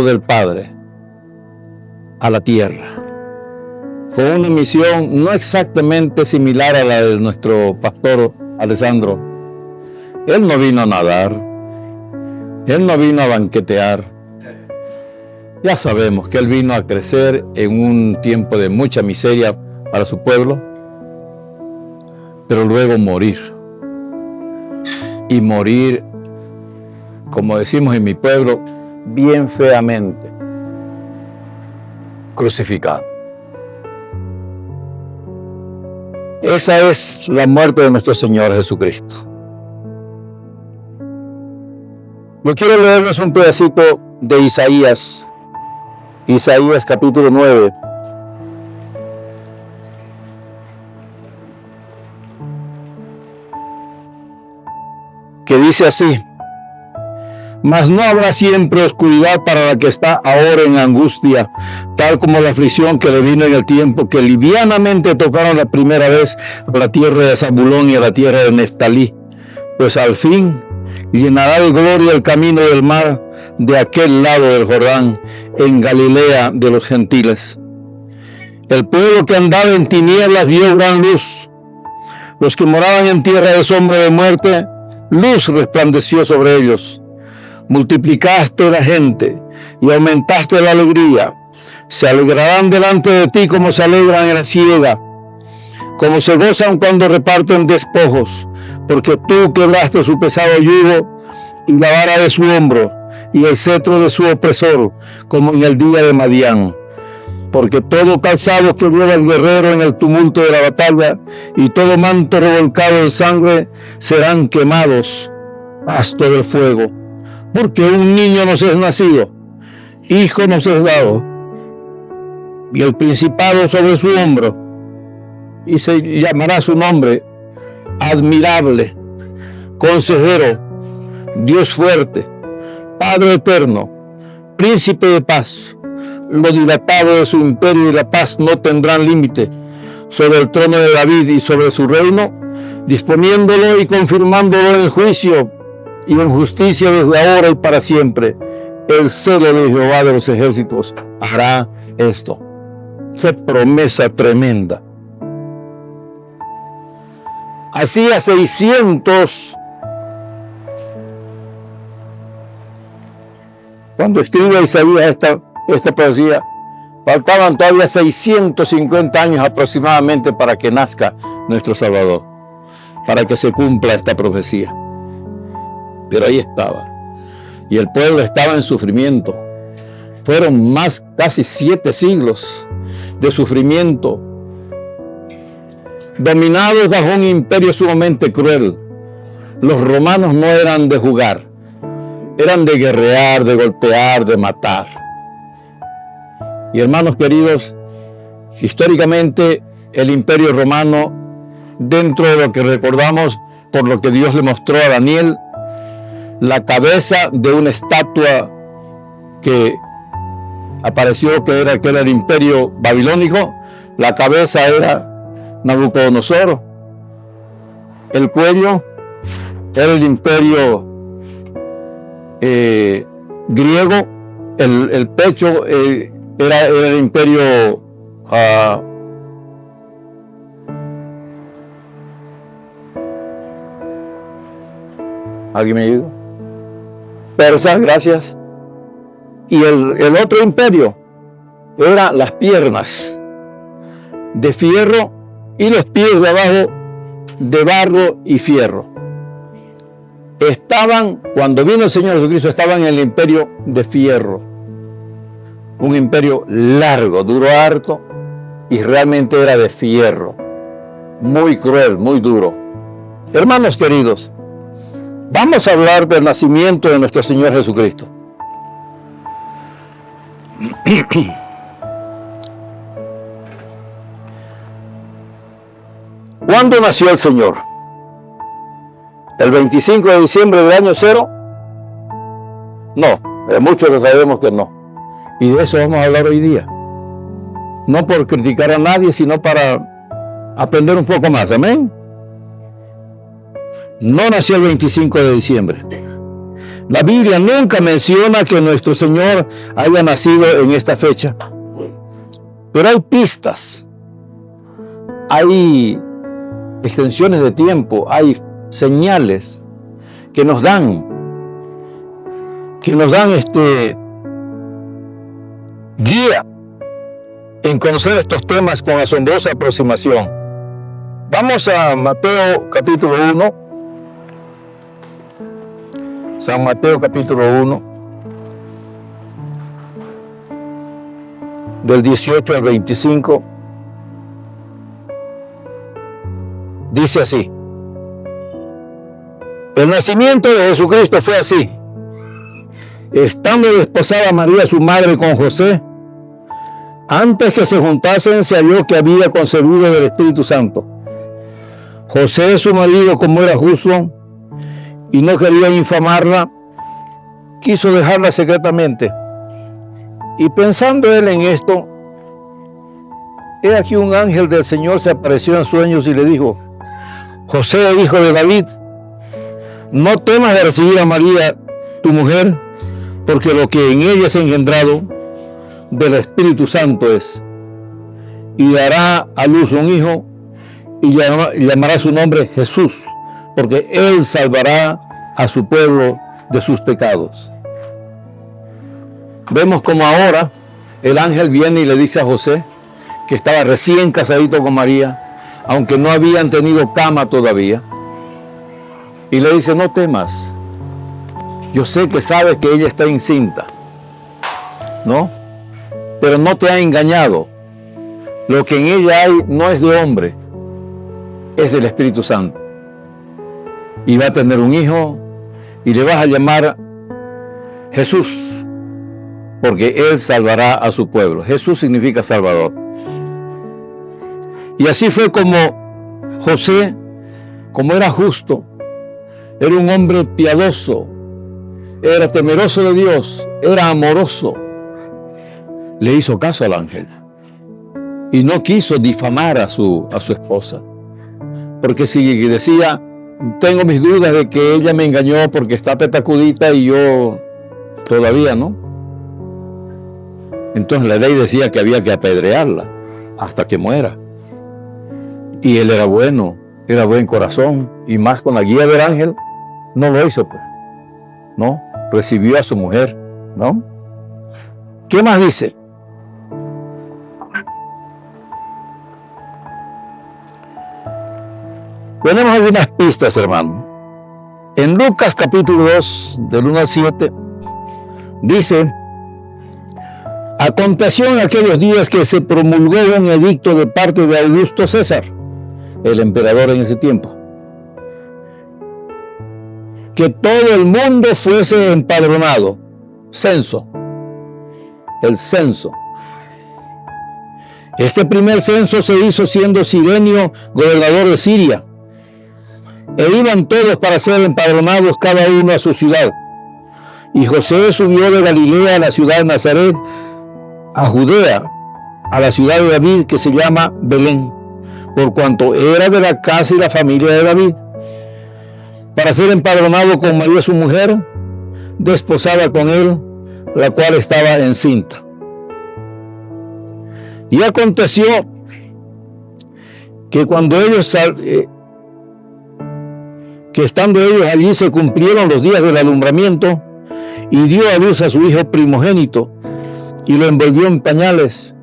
del Padre a la tierra, con una misión no exactamente similar a la de nuestro pastor Alessandro. Él no vino a nadar, él no vino a banquetear. Ya sabemos que él vino a crecer en un tiempo de mucha miseria para su pueblo, pero luego morir. Y morir, como decimos en mi pueblo, bien feamente, crucificado. Esa es la muerte de nuestro Señor Jesucristo. Yo quiero leerles un pedacito de Isaías capítulo 9. Que dice así: mas no habrá siempre oscuridad para la que está ahora en angustia, tal como la aflicción que le vino en el tiempo que livianamente tocaron la primera vez a la tierra de Zabulón y a la tierra de Neftalí, pues al fin llenará de gloria el camino del mar de aquel lado del Jordán, en Galilea de los gentiles. El pueblo que andaba en tinieblas vio gran luz. Los que moraban en tierra de sombra de muerte, luz resplandeció sobre ellos. Multiplicaste la gente y aumentaste la alegría. Se alegrarán delante de ti como se alegran en la siega, como se gozan cuando reparten despojos, porque tú quebraste su pesado yugo y la vara de su hombro y el cetro de su opresor, como en el día de Madián. Porque todo calzado que lleva el guerrero en el tumulto de la batalla y todo manto revolcado en sangre serán quemados, pasto del fuego. Porque un niño nos es nacido, hijo nos es dado, y el principado sobre su hombro, y se llamará su nombre Admirable, Consejero, Dios fuerte, Padre eterno, Príncipe de paz. Lo dilatado de su imperio y la paz no tendrán límite sobre el trono de David y sobre su reino, disponiéndolo y confirmándolo en el juicio y en justicia desde ahora y para siempre. El celo de Jehová de los ejércitos hará esto. Qué promesa tremenda. Hacía 600, cuando escribe Isaías esta poesía, faltaban todavía 650 años aproximadamente para que nazca nuestro Salvador, para que se cumpla esta profecía. Pero ahí estaba, y el pueblo estaba en sufrimiento. Fueron casi 7 siglos de sufrimiento, dominados bajo un imperio sumamente cruel. Los romanos no eran de jugar, eran de guerrear, de golpear, de matar. Y hermanos queridos, históricamente el imperio romano, dentro de lo que recordamos por lo que Dios le mostró a Daniel, la cabeza de una estatua que apareció que era el imperio babilónico, la cabeza era Nabucodonosor, el cuello era el imperio griego, el pecho era el imperio ¿alguien me ayuda? Persa, gracias. Y el otro imperio era las piernas de fierro y los pies de abajo de barro y fierro. Cuando vino el Señor Jesucristo, estaban en el imperio de fierro. Un imperio largo, duro, harto, y realmente era de fierro. Muy cruel, muy duro. Hermanos queridos, vamos a hablar del nacimiento de nuestro Señor Jesucristo. ¿Cuándo nació el Señor? ¿El 25 de diciembre del año 0? No, muchos lo sabemos que no. Y de eso vamos a hablar hoy día. No por criticar a nadie, sino para aprender un poco más. Amén. No nació el 25 de diciembre. La Biblia nunca menciona que nuestro Señor haya nacido en esta fecha. Pero hay pistas, hay extensiones de tiempo, hay señales que nos dan guía en conocer estos temas con asombrosa aproximación. Vamos a Mateo capítulo 1. San Mateo capítulo 1, del 18 al 25. Dice así: el nacimiento de Jesucristo fue así. Estando desposada María su madre con José, antes que se juntasen se halló que había concebido del Espíritu Santo. José su marido, como era justo y no quería infamarla, quiso dejarla secretamente. Y pensando él en esto, he aquí un ángel del Señor se apareció en sueños y le dijo: José, hijo de David, no temas de recibir a María, tu mujer, porque lo que en ella es engendrado del Espíritu Santo es. Y dará a luz un hijo y llamará su nombre Jesús, porque él salvará a su pueblo de sus pecados. Vemos como ahora el ángel viene y le dice a José, que estaba recién casadito con María, aunque no habían tenido cama todavía, y le dice: no temas, yo sé que sabes que ella está encinta, ¿no? Pero no te ha engañado. Lo que en ella hay no es de hombre, es del Espíritu Santo. Y va a tener un hijo y le vas a llamar Jesús, porque él salvará a su pueblo. Jesús significa Salvador. Y así fue como José, como era justo, era un hombre piadoso, era temeroso de Dios, era amoroso, le hizo caso al ángel y no quiso difamar a su esposa, porque si decía: tengo mis dudas de que ella me engañó porque está petacudita y yo todavía no, entonces la ley decía que había que apedrearla hasta que muera. Y él era bueno, era buen corazón, y más con la guía del ángel, no lo hizo, pues, ¿no? Recibió a su mujer, ¿no? ¿Qué más dice? Tenemos algunas pistas, hermano. En Lucas capítulo 2, del 1 al 7, dice: aconteció en aquellos días que se promulgó un edicto de parte de Augusto César, el emperador en ese tiempo, que todo el mundo fuese empadronado. Censo. El censo. Este primer censo se hizo siendo Cirenio gobernador de Siria. E iban todos para ser empadronados, cada uno a su ciudad. Y José subió de Galilea a la ciudad de Nazaret, a Judea, a la ciudad de David, que se llama Belén, por cuanto era de la casa y la familia de David, para ser empadronado con María su mujer, desposada con él, la cual estaba encinta. Y aconteció que cuando ellos, que estando ellos allí se cumplieron los días del alumbramiento, y dio a luz a su hijo primogénito, y lo envolvió en pañales,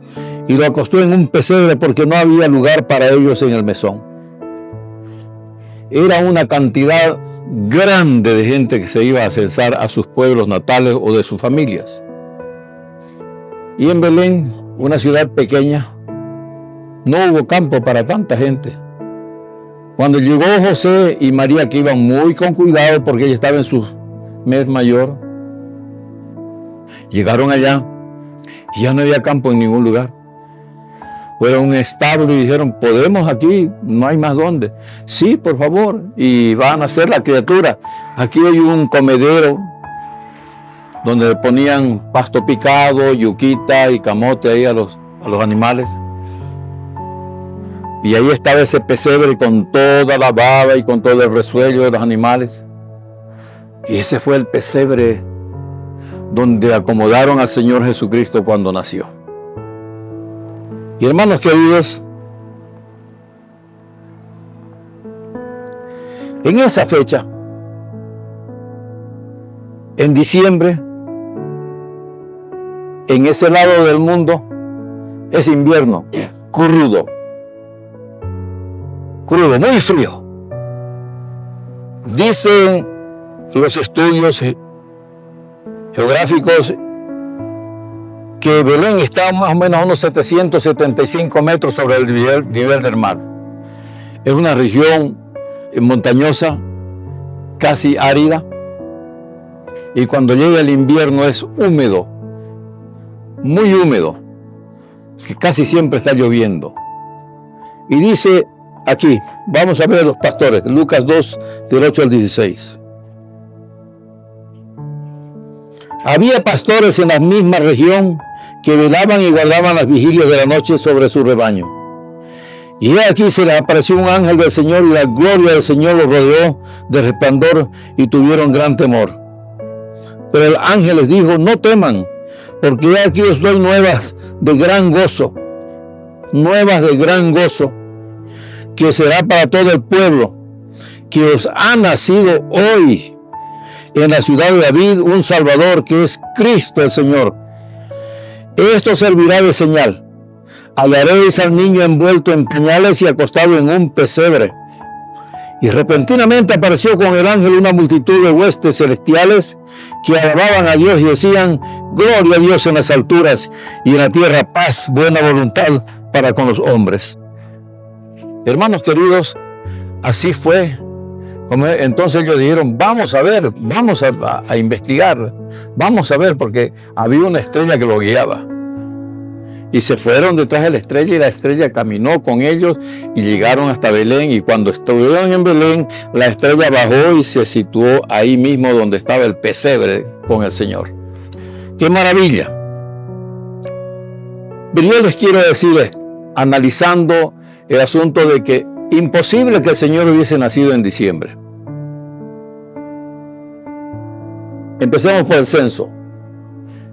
y lo acostó en un pesebre, porque no había lugar para ellos en el mesón. Era una cantidad grande de gente que se iba a censar a sus pueblos natales o de sus familias. Y en Belén, una ciudad pequeña, no hubo campo para tanta gente. Cuando llegó José y María, que iban muy con cuidado porque ella estaba en su mes mayor, llegaron allá y ya no había campo en ningún lugar. Fueron a un establo y dijeron: ¿podemos aquí? No hay más dónde. Sí, por favor. Y van a hacer la criatura. Aquí hay un comedero donde ponían pasto picado, yuquita y camote ahí a los animales. Y ahí estaba ese pesebre con toda la baba y con todo el resuello de los animales. Y ese fue el pesebre donde acomodaron al Señor Jesucristo cuando nació. Y hermanos queridos, en esa fecha, en diciembre, en ese lado del mundo, es invierno, crudo, muy frío. Dicen los estudios geográficos que Belén está más o menos a unos 775 metros sobre el nivel del mar. Es una región montañosa, casi árida, y cuando llega el invierno es húmedo, muy húmedo, que casi siempre está lloviendo. Y dice aquí, vamos a ver a los pastores, Lucas 2, del 8 al 16. Había pastores en la misma región que velaban y guardaban las vigilias de la noche sobre su rebaño. Y aquí se les apareció un ángel del Señor y la gloria del Señor los rodeó de resplandor y tuvieron gran temor. Pero el ángel les dijo, no teman, porque aquí os doy nuevas de gran gozo, que será para todo el pueblo, que os ha nacido hoy en la ciudad de David un Salvador, que es Cristo el Señor. Esto servirá de señal. Hallaréis al niño envuelto en pañales y acostado en un pesebre. Y repentinamente apareció con el ángel una multitud de huestes celestiales que alababan a Dios y decían, gloria a Dios en las alturas y en la tierra paz, buena voluntad para con los hombres. Hermanos queridos, así fue. Entonces ellos dijeron, vamos a ver, vamos a investigar, vamos a ver, porque había una estrella que lo guiaba. Y se fueron detrás de la estrella y la estrella caminó con ellos y llegaron hasta Belén. Y cuando estuvieron en Belén, la estrella bajó y se situó ahí mismo donde estaba el pesebre con el Señor. ¡Qué maravilla! Pero yo les quiero decir, analizando el asunto de que imposible que el Señor hubiese nacido en diciembre. Empecemos por el censo.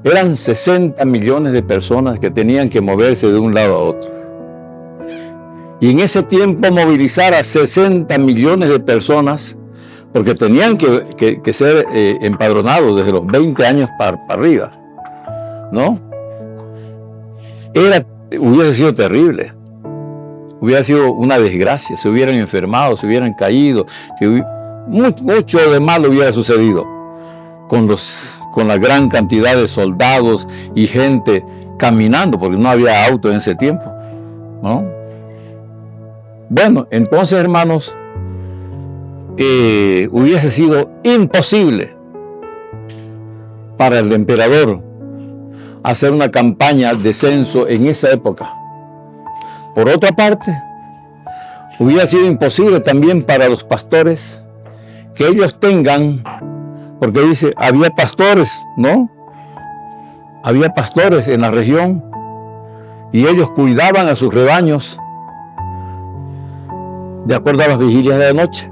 Eran 60 millones de personas que tenían que moverse de un lado a otro. Y en ese tiempo movilizar a 60 millones de personas, porque tenían que ser empadronados desde los 20 años para arriba, ¿no? Hubiese sido terrible. Hubiera sido una desgracia, se hubieran enfermado, se hubieran caído, mucho de mal hubiera sucedido con la gran cantidad de soldados y gente caminando, porque no había auto en ese tiempo, ¿no? Bueno, entonces, hermanos, hubiese sido imposible para el emperador hacer una campaña de censo en esa época. Por otra parte, hubiera sido imposible también para los pastores que ellos tengan, porque dice, había pastores, ¿no? Había pastores en la región y ellos cuidaban a sus rebaños de acuerdo a las vigilias de la noche,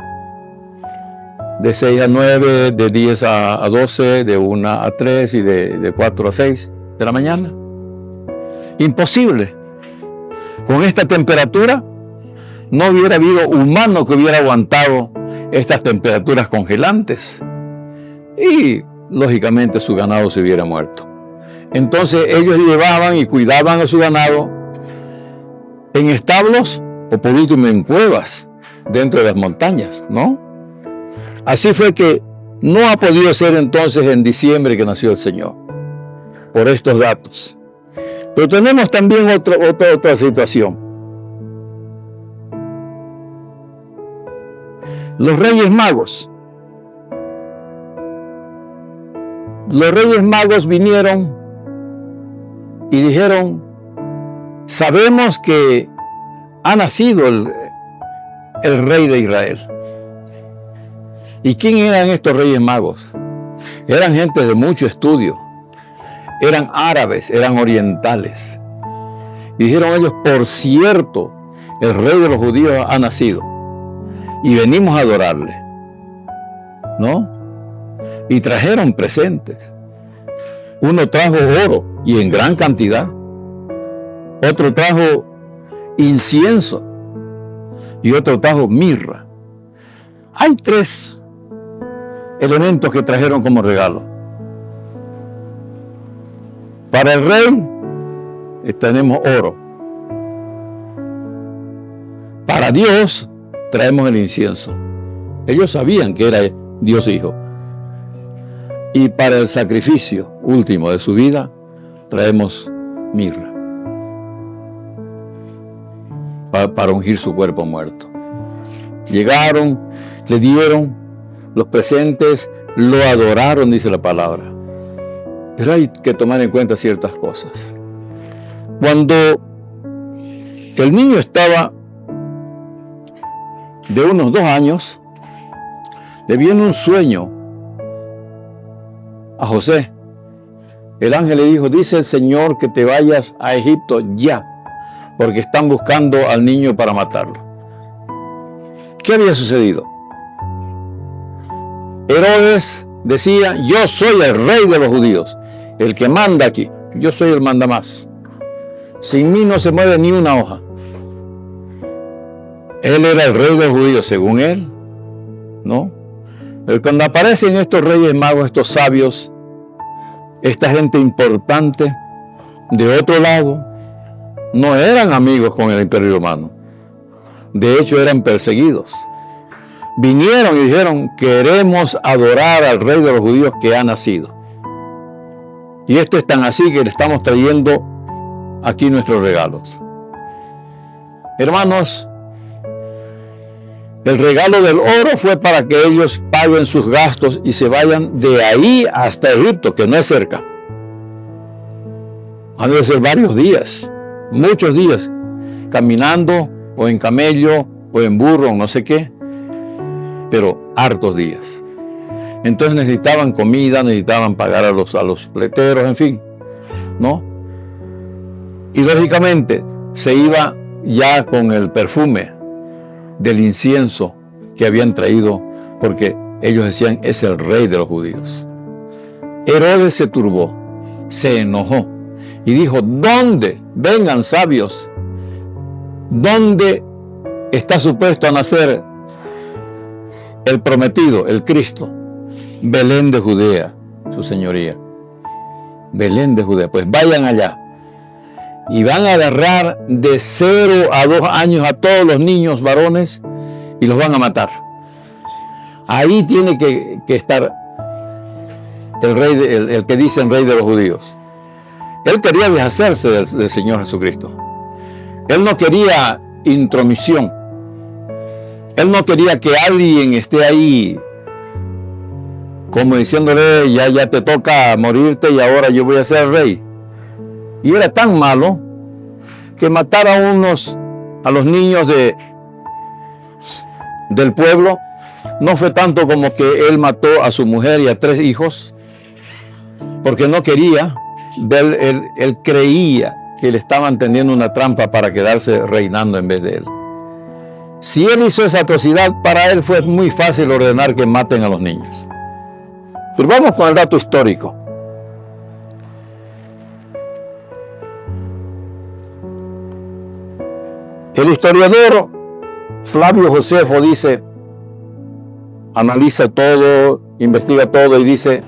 de 6 a 9, de 10 a 12, de 1 a 3 y de 4 a 6 de la mañana. Imposible. Con esta temperatura, no hubiera habido humano que hubiera aguantado estas temperaturas congelantes. Y, lógicamente, su ganado se hubiera muerto. Entonces, ellos llevaban y cuidaban a su ganado en establos o, por último, en cuevas dentro de las montañas, ¿no? Así fue que no ha podido ser entonces en diciembre que nació el Señor, por estos datos. Pero tenemos también otra situación. Los Reyes Magos. Los Reyes Magos vinieron y dijeron, sabemos que ha nacido el Rey de Israel. ¿Y quién eran estos Reyes Magos? Eran gente de mucho estudio. Eran árabes, eran orientales. Y dijeron ellos, por cierto, el rey de los judíos ha nacido y venimos a adorarle, ¿no? y trajeron presentes. Uno trajo oro y en gran cantidad. Otro trajo incienso y otro trajo mirra. Hay 3 elementos que trajeron como regalo. Para el rey tenemos oro. Para Dios traemos el incienso. Ellos sabían que era Dios Hijo. Y para el sacrificio último de su vida traemos mirra. Para ungir su cuerpo muerto. Llegaron, le dieron los presentes, lo adoraron, dice la palabra. Pero hay que tomar en cuenta ciertas cosas. Cuando el niño estaba de unos 2 años, le viene un sueño a José. El ángel le dijo: dice el Señor que te vayas a Egipto ya, porque están buscando al niño para matarlo. ¿Qué había sucedido? Herodes decía: yo soy el rey de los judíos, el que manda aquí, yo soy el mandamás. Sin mí no se mueve ni una hoja. Él era el rey de los judíos, según él, ¿no? Pero cuando aparecen estos reyes magos, estos sabios, esta gente importante, de otro lado, no eran amigos con el Imperio Romano. De hecho, eran perseguidos. Vinieron y dijeron: queremos adorar al rey de los judíos que ha nacido. Y esto es tan así que le estamos trayendo aquí nuestros regalos. Hermanos, el regalo del oro fue para que ellos paguen sus gastos y se vayan de ahí hasta Egipto, que no es cerca. Han de ser varios días, muchos días, caminando o en camello o en burro o no sé qué, pero hartos días. Entonces necesitaban comida, necesitaban pagar a los pleteros, en fin, ¿no? Y lógicamente se iba ya con el perfume del incienso que habían traído, porque ellos decían: es el rey de los judíos. Herodes se turbó, se enojó y dijo: ¿dónde? Vengan sabios, ¿dónde está supuesto a nacer el prometido, el Cristo? Belén de Judea, su señoría. Belén de Judea. Pues vayan allá y van a agarrar de 0 a 2 años a todos los niños varones y los van a matar. Ahí tiene que estar el rey, el que dicen rey de los judíos. Él quería deshacerse del Señor Jesucristo. Él no quería intromisión. Él no quería que alguien esté ahí como diciéndole: ya te toca morirte y ahora yo voy a ser rey. Y era tan malo que matara a los niños del pueblo. No fue tanto como que él mató a su mujer y a 3 hijos, porque no quería ver, él creía que le estaban tendiendo una trampa para quedarse reinando en vez de él. Si él hizo esa atrocidad, para él fue muy fácil ordenar que maten a los niños. Pero vamos con el dato histórico. El historiador Flavio Josefo dice, analiza todo, investiga todo y dice: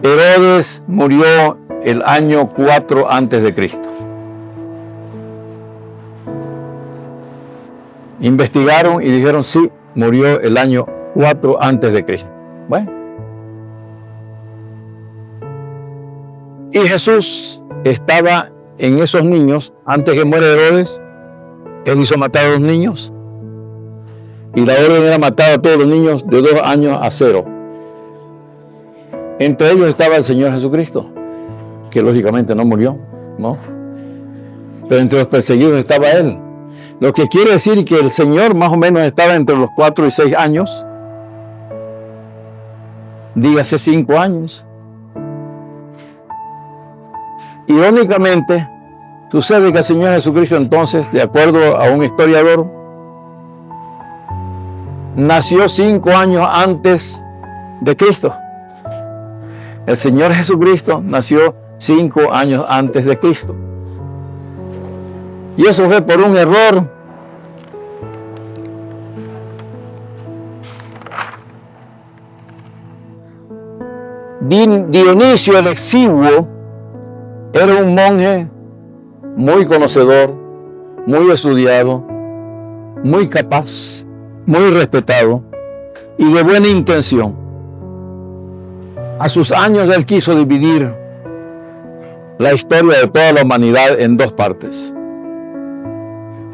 Herodes murió el año 4 antes de Cristo. Investigaron y dijeron: sí, murió el año 4 antes de Cristo. Bueno. Y Jesús estaba en esos niños. Antes que muera Herodes, él hizo matar a los niños. Y la orden era matar a todos los niños de 2 años a 0. Entre ellos estaba el Señor Jesucristo, que lógicamente no murió, ¿no? Pero entre los perseguidos estaba Él. Lo que quiere decir que el Señor más o menos estaba entre los 4 y 6 años. Dígase 5 años. Irónicamente, sucede que el Señor Jesucristo entonces, de acuerdo a un historiador, nació 5 años antes de Cristo. El Señor Jesucristo nació 5 años antes de Cristo. Y eso fue por un error. Dionisio el Exiguo era un monje muy conocedor, muy estudiado, muy capaz, muy respetado y de buena intención. A sus años él quiso dividir la historia de toda la humanidad en 2 partes.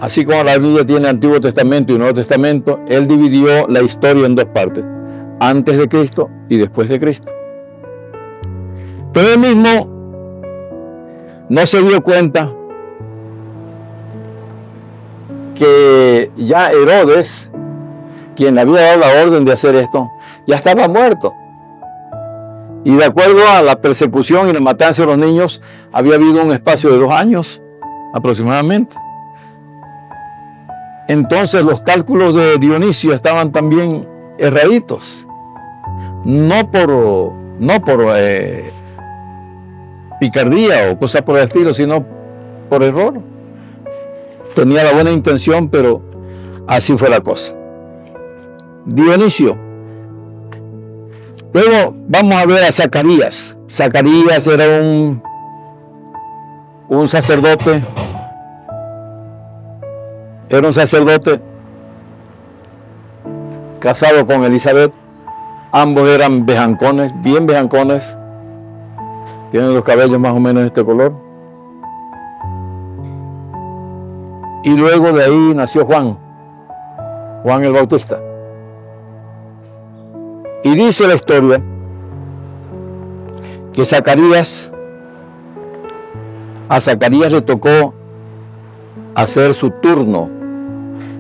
Así como la Biblia tiene Antiguo Testamento y Nuevo Testamento, él dividió la historia en 2 partes, antes de Cristo y después de Cristo. Pero él mismo no se dio cuenta que ya Herodes, quien le había dado la orden de hacer esto, ya estaba muerto. Y de acuerdo a la persecución y la matanza de los niños, había habido un espacio de 2 años aproximadamente. Entonces los cálculos de Dionisio estaban también erraditos. No por picardía o cosas por el estilo, sino por error. Tenía la buena intención, pero así fue la cosa. Dionisio. Luego vamos a ver a Zacarías. Zacarías era un sacerdote. Era un sacerdote casado con Elizabeth. Ambos eran bejancones, bien bejancones. Tienen los cabellos más o menos de este color. Y luego de ahí nació Juan el Bautista. Y dice la historia que a Zacarías le tocó hacer su turno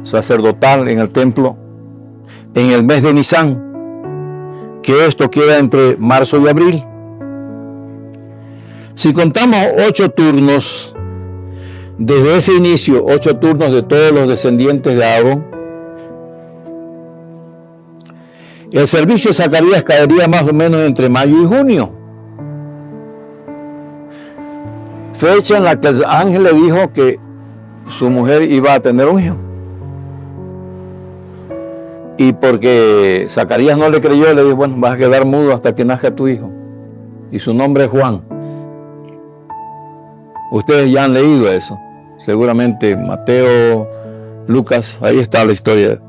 sacerdotal en el templo en el mes de Nisán, que esto queda entre marzo y abril. Si contamos 8 turnos, desde ese inicio, 8 turnos de todos los descendientes de Aarón, el servicio de Zacarías caería más o menos entre mayo y junio. Fecha en la que el ángel le dijo que su mujer iba a tener un hijo. Y porque Zacarías no le creyó, le dijo, bueno, vas a quedar mudo hasta que nazca tu hijo. Y su nombre es Juan. Ustedes ya han leído eso. Seguramente Mateo, Lucas, ahí está la historia.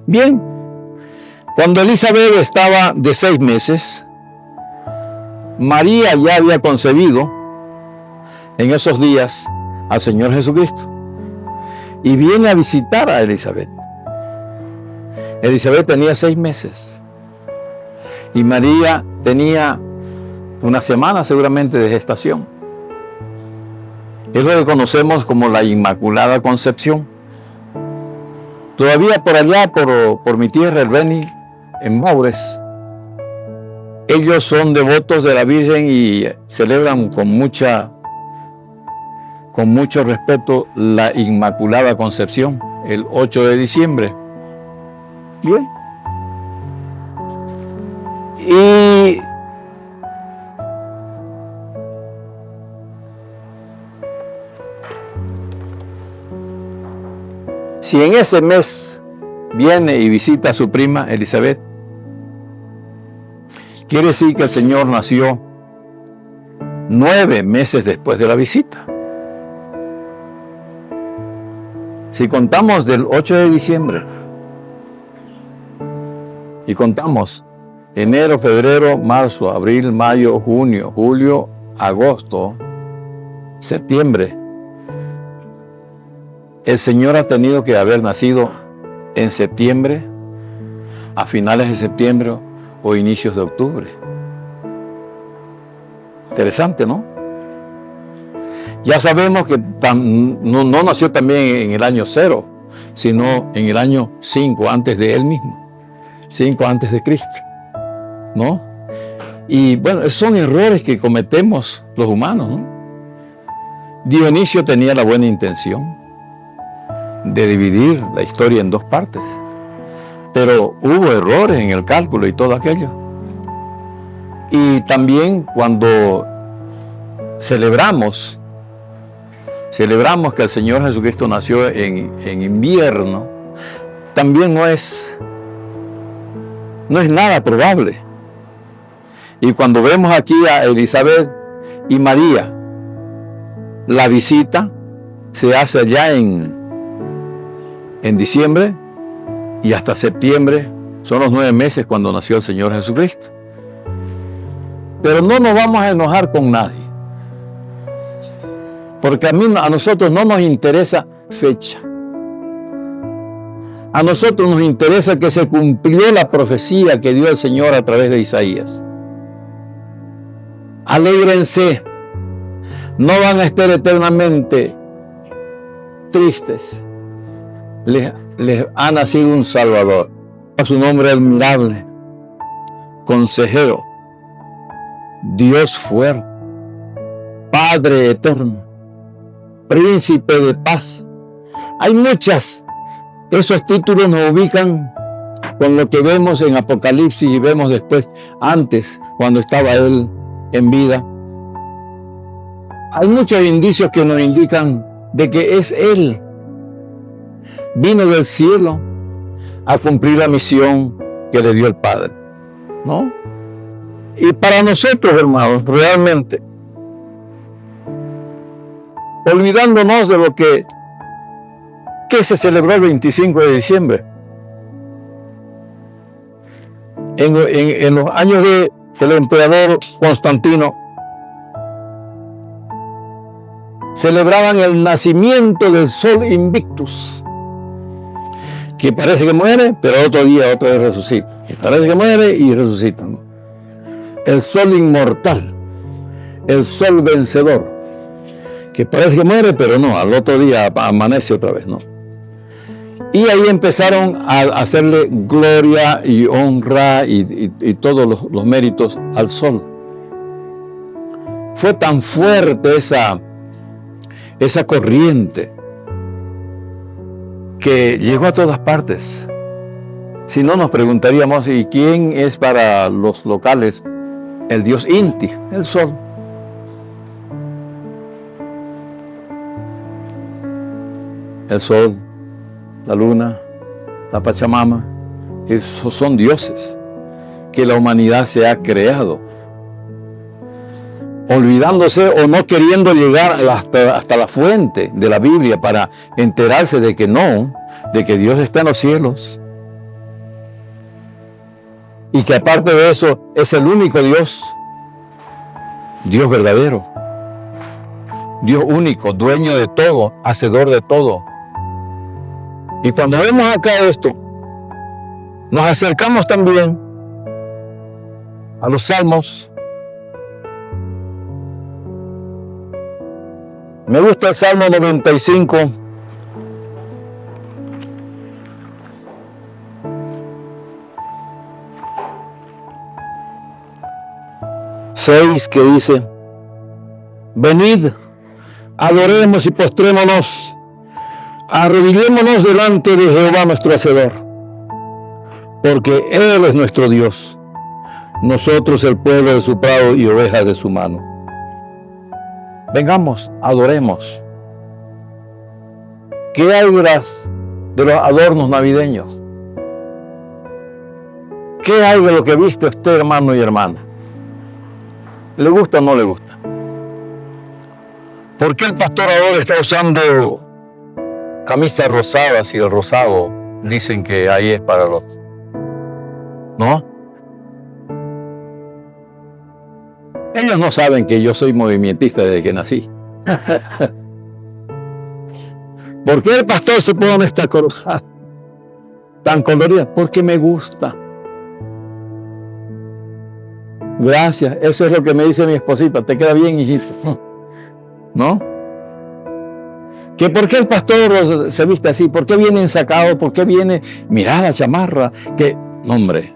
Bien, cuando Elizabeth estaba de 6 meses, María ya había concebido en esos días al Señor Jesucristo. Y viene a visitar a Elizabeth. Elizabeth tenía 6 meses. Y María tenía una semana seguramente de gestación. Es lo que conocemos como la Inmaculada Concepción. Todavía por allá, por mi tierra, el Beni, en Maures, ellos son devotos de la Virgen y celebran con mucho respeto la Inmaculada Concepción, el 8 de diciembre. Bien. Y si en ese mes viene y visita a su prima Elizabeth, quiere decir que el Señor nació 9 meses después de la visita. Si contamos del 8 de diciembre y contamos enero, febrero, marzo, abril, mayo, junio, julio, agosto, septiembre, el Señor ha tenido que haber nacido en septiembre, a finales de septiembre o inicios de octubre. Interesante, ¿no? Ya sabemos que no nació también en el año 0, sino en el año 5 antes de él mismo, 5 antes de Cristo, ¿no? Y bueno, son errores que cometemos los humanos, ¿no? Dionisio tenía la buena intención de dividir la historia en 2 partes. pero hubo errores en el cálculo y todo aquello. Y también cuando celebramos que el Señor Jesucristo nació en invierno, también no es nada probable. Y cuando vemos aquí a Elizabeth y María, la visita se hace allá en diciembre y hasta septiembre, son los 9 meses cuando nació el Señor Jesucristo. Pero no nos vamos a enojar con nadie, porque a nosotros no nos interesa fecha. A nosotros nos interesa que se cumplió la profecía que dio el Señor a través de Isaías. Alégrense, no van a estar eternamente tristes. Les ha nacido un Salvador. A su nombre admirable, Consejero, Dios fuerte, Padre eterno, Príncipe de paz. Hay muchas. Esos títulos nos ubican con lo que vemos en Apocalipsis y vemos después, antes, cuando estaba Él en vida. Hay muchos indicios que nos indican de que es Él. Vino del cielo a cumplir la misión que le dio el Padre, ¿no? Y para nosotros, hermanos, realmente, olvidándonos de lo que se celebró el 25 de diciembre. En los años del emperador Constantino, celebraban el nacimiento del Sol Invictus, que parece que muere, pero otro día otra vez resucita. Parece que muere y resucita, ¿no? El Sol Inmortal, el Sol Vencedor, que parece que muere, pero no, al otro día amanece otra vez, ¿no? Y ahí empezaron a hacerle gloria y honra y todos los méritos al sol. Fue tan fuerte esa corriente que llegó a todas partes. Si no, nos preguntaríamos, ¿y quién es para los locales el dios Inti? El sol. El sol, la luna, la Pachamama, esos son dioses que la humanidad se ha creado, olvidándose o no queriendo llegar hasta la fuente de la Biblia para enterarse de que no, de que Dios está en los cielos y que aparte de eso es el único Dios, Dios verdadero, Dios único, dueño de todo, hacedor de todo. Y cuando vemos acá esto, nos acercamos también a los salmos. Me gusta el Salmo 95. Que dice: venid, adoremos y postrémonos, arrodillémonos delante de Jehová nuestro Hacedor, porque Él es nuestro Dios, nosotros el pueblo de su prado y ovejas de su mano. Vengamos, adoremos. ¿Qué hay de los adornos navideños? ¿Qué hay de lo que viste usted, hermano y hermana? ¿Le gusta o no le gusta? ¿Por qué el pastor ahora está usando camisas rosadas y el rosado dicen que ahí es para los... ¿No? Ellos no saben que yo soy movimentista desde que nací. ¿Por qué el pastor se pone esta corbata tan colorida? Porque me gusta. Gracias, eso es lo que me dice mi esposita. Te queda bien, hijito. ¿No? ¿Que por qué el pastor se viste así? ¿Por qué viene ensacado? ¿Por qué viene, mirá la chamarra? Que, hombre.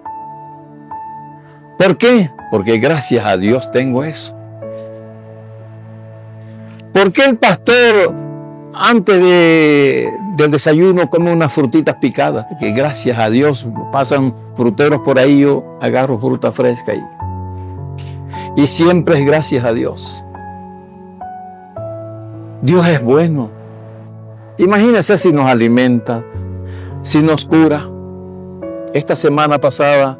¿Por qué? Porque gracias a Dios tengo eso. ¿Por qué el pastor antes del desayuno como unas frutitas picadas, que gracias a Dios pasan fruteros por ahí, yo agarro fruta fresca y siempre es gracias a Dios. Dios es bueno. Imagínense si nos alimenta, si nos cura. Esta semana pasada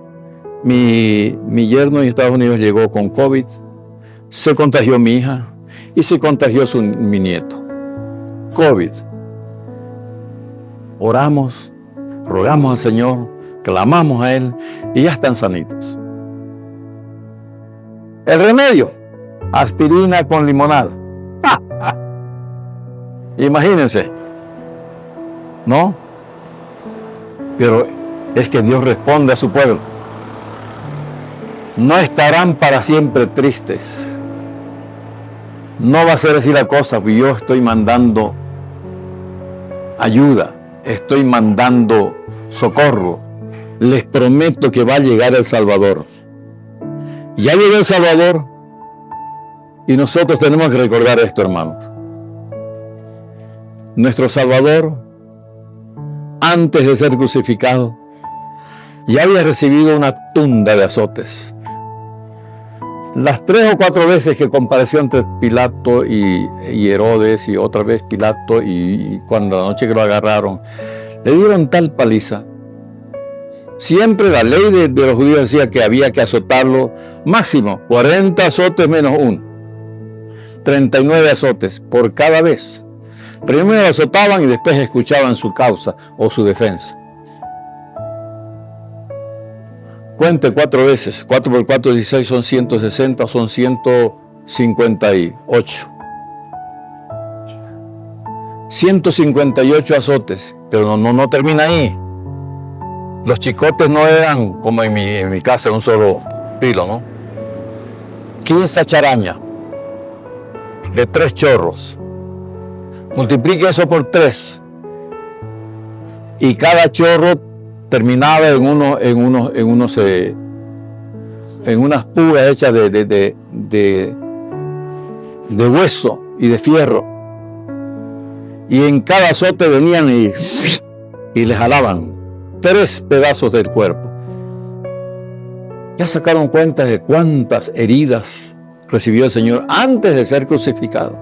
mi yerno en Estados Unidos llegó con COVID, se contagió mi hija y se contagió mi nieto. COVID. Oramos, rogamos al Señor, clamamos a Él y ya están sanitos. El remedio, aspirina con limonada. Imagínense, ¿no? Pero es que Dios responde a su pueblo. No estarán para siempre tristes. No va a ser así la cosa, porque yo estoy mandando ayuda, estoy mandando socorro. Les prometo que va a llegar el Salvador. Ya llegó el Salvador y nosotros tenemos que recordar esto, hermanos. Nuestro Salvador, antes de ser crucificado, ya había recibido una tunda de azotes. Las 3 o 4 veces que compareció entre Pilato y Herodes, y otra vez Pilato, y cuando la noche que lo agarraron, le dieron tal paliza. Siempre la ley de los judíos decía que había que azotarlo máximo 40 azotes menos 1. 39 azotes por cada vez. Primero lo azotaban y después escuchaban su causa o su defensa. Cuente 4 veces, 4 por 4, 16, son 160, son 158. 158 azotes, pero no termina ahí. Los chicotes no eran como en mi casa, un solo filo, ¿no? 15 charañas de 3 chorros. Multiplique eso por 3. Y cada chorro terminaba en unas púas hechas de hueso y de fierro. Y en cada azote venían y les jalaban 3 pedazos del cuerpo. Ya sacaron cuenta de cuántas heridas recibió el Señor antes de ser crucificado.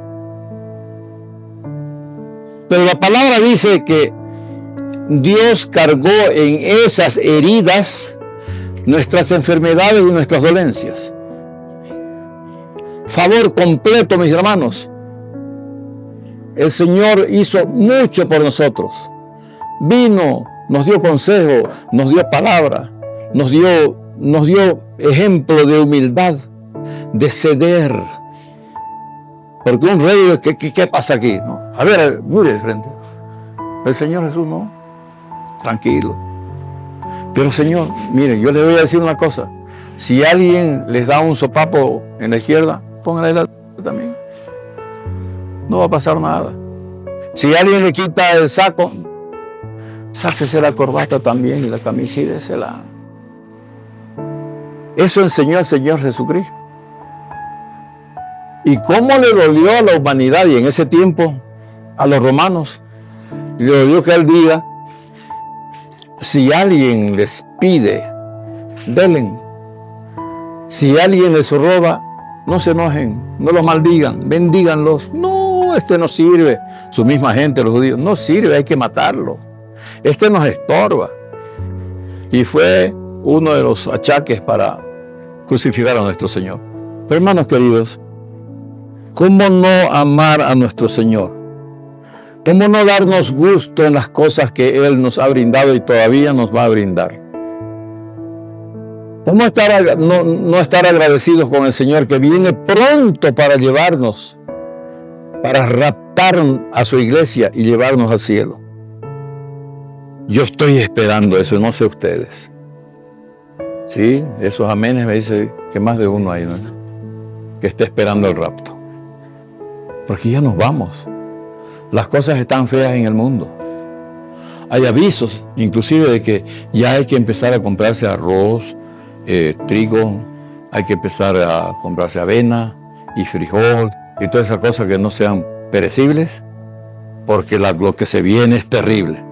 Pero la palabra dice que Dios cargó en esas heridas nuestras enfermedades y nuestras dolencias. Favor completo, mis hermanos. El Señor hizo mucho por nosotros. Vino, nos dio consejo, nos dio palabra, nos dio ejemplo de humildad, de ceder. Porque un rey, ¿qué pasa aquí? ¿No? A ver, mire de frente. El Señor Jesús, no. Tranquilo. Pero Señor, mire, yo le voy a decir una cosa. Si alguien les da un sopapo en la izquierda, póngale ahí la también. No va a pasar nada. Si alguien le quita el saco, sáquese la corbata también y la camisa y désela. Eso enseñó el Señor Jesucristo. ¿Y cómo le dolió a la humanidad y en ese tiempo a los romanos? Le dolió que Él diga, si alguien les pide, denle. Si alguien les roba, no se enojen, no los maldigan, bendíganlos. No, este no sirve. Su misma gente, los judíos, no sirve, hay que matarlo. Este nos estorba. Y fue uno de los achaques para crucificar a nuestro Señor. Pero hermanos queridos, ¿cómo no amar a nuestro Señor? ¿Cómo no darnos gusto en las cosas que Él nos ha brindado y todavía nos va a brindar? ¿Cómo no estar agradecidos con el Señor que viene pronto para llevarnos, para raptar a su iglesia y llevarnos al cielo? Yo estoy esperando eso, no sé ustedes. Sí, esos amenes me dicen que más de uno hay, ¿no? Que está esperando el rapto. Porque ya nos vamos. Las cosas están feas en el mundo. Hay avisos, inclusive, de que ya hay que empezar a comprarse arroz, trigo, hay que empezar a comprarse avena y frijol y todas esas cosas que no sean perecibles, porque lo que se viene es terrible.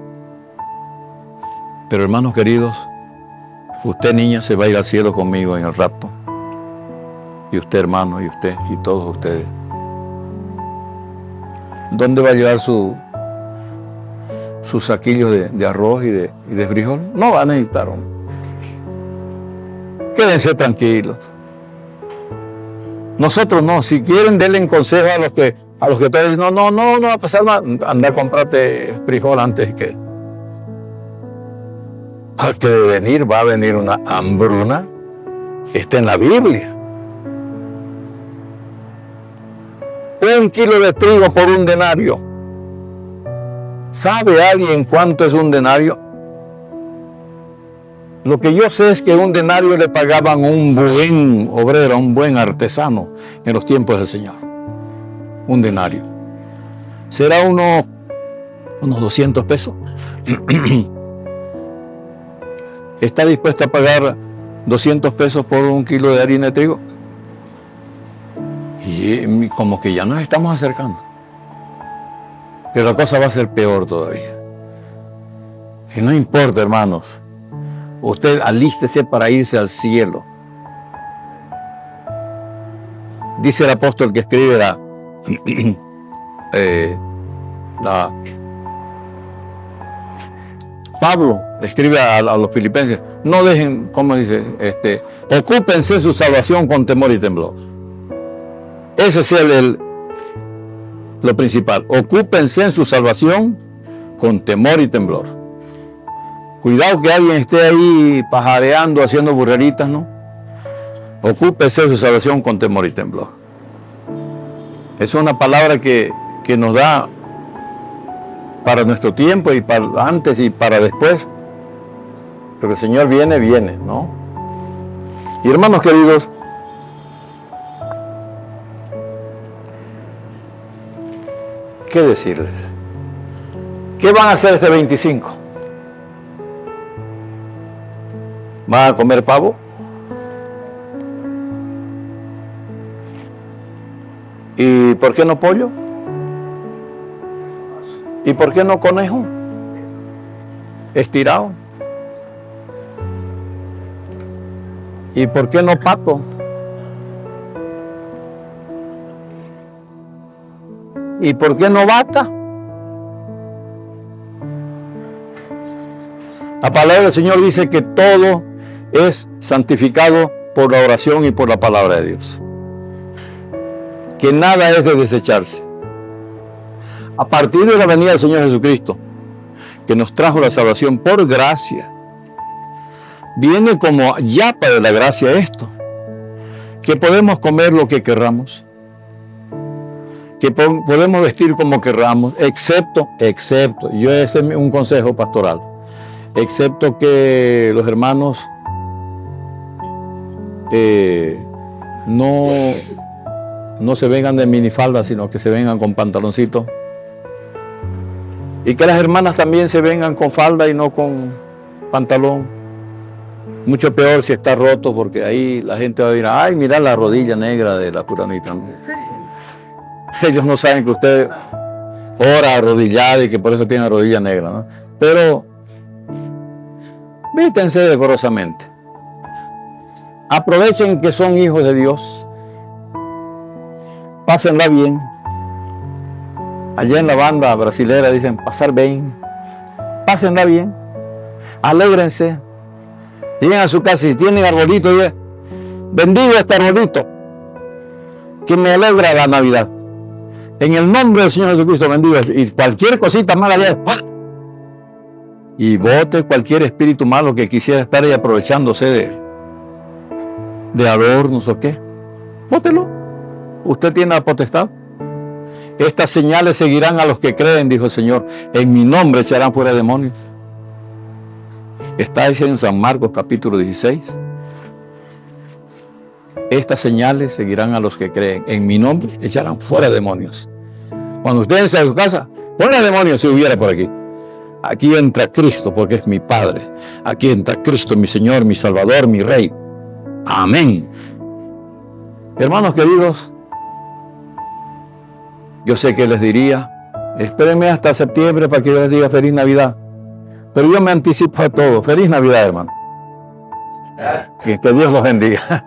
Pero hermanos queridos, usted niña se va a ir al cielo conmigo en el rapto. Y usted hermano, y usted, y todos ustedes. ¿Dónde va a llevar sus saquillos de arroz y de frijol? No va a necesitar uno. Quédense tranquilos. Nosotros no, si quieren denle consejo a los que ustedes dicen, no va a pasar nada, anda a comprarte frijol antes que va a venir una hambruna. Está en la Biblia. 1 kilo de trigo por 1 denario. ¿Sabe alguien cuánto es 1 denario? Lo que yo sé es que 1 denario le pagaban a un buen obrero, a un buen artesano en los tiempos del Señor. 1 denario. ¿Será unos 200 pesos? ¿Está dispuesto a pagar 200 pesos por 1 kilo de harina de trigo? Y como que ya nos estamos acercando. Pero la cosa va a ser peor todavía. Y no importa, hermanos. Usted alístese para irse al cielo. Dice el apóstol que escribe Pablo escribe a los filipenses, no dejen, ¿cómo dice? Ocúpense su salvación con temor y temblor. Ese es lo principal. Ocúpense en su salvación con temor y temblor. Cuidado que alguien esté ahí pajareando, haciendo burreritas, ¿no? Ocúpese de su salvación con temor y temblor. Es una palabra que nos da para nuestro tiempo y para antes y para después. Porque el Señor viene, ¿no? Y hermanos queridos, ¿qué decirles? ¿Qué van a hacer este 25? ¿Van a comer pavo? ¿Y por qué no pollo? ¿Y por qué no conejo? Estirado. ¿Y por qué no pato? ¿Y por qué no vaca? La palabra del Señor dice que todo es santificado por la oración y por la palabra de Dios. Que nada es de desecharse. A partir de la venida del Señor Jesucristo, que nos trajo la salvación por gracia, viene como yapa de la gracia esto, que podemos comer lo que querramos, que podemos vestir como querramos, excepto, yo ese es un consejo pastoral, excepto que los hermanos no se vengan de minifalda, sino que se vengan con pantaloncitos. Y que las hermanas también se vengan con falda y no con pantalón. Mucho peor si está roto, porque ahí la gente va a decir, ay, mira la rodilla negra de la fulanita. Ellos no saben que usted ora arrodillado y que por eso tiene la rodilla negra, ¿no? Pero vístense decorosamente. Aprovechen que son hijos de Dios. Pásenla bien. Allá en la banda brasilera dicen pasar bien. Pásenla bien. Alégrense. Lleguen a su casa y si tienen arbolito, bendigo este arbolito que me alegra la Navidad. En el nombre del Señor Jesucristo bendigo. Y cualquier cosita mala y bote cualquier espíritu malo que quisiera estar ahí aprovechándose de adornos o qué. Bótelo. Usted tiene la potestad. Estas señales seguirán a los que creen, dijo el Señor. En mi nombre echarán fuera demonios. Está en San Marcos capítulo 16. Estas señales seguirán a los que creen. En mi nombre echarán fuera demonios. Cuando usted entre a su casa, fuera demonios si hubiera por aquí. Aquí entra Cristo porque es mi Padre. Aquí entra Cristo, mi Señor, mi Salvador, mi Rey. Amén. Hermanos queridos, yo sé que les diría, Espérenme hasta septiembre para que yo les diga feliz Navidad. Pero yo me anticipo a todo. Feliz Navidad, hermano. Que Dios los bendiga.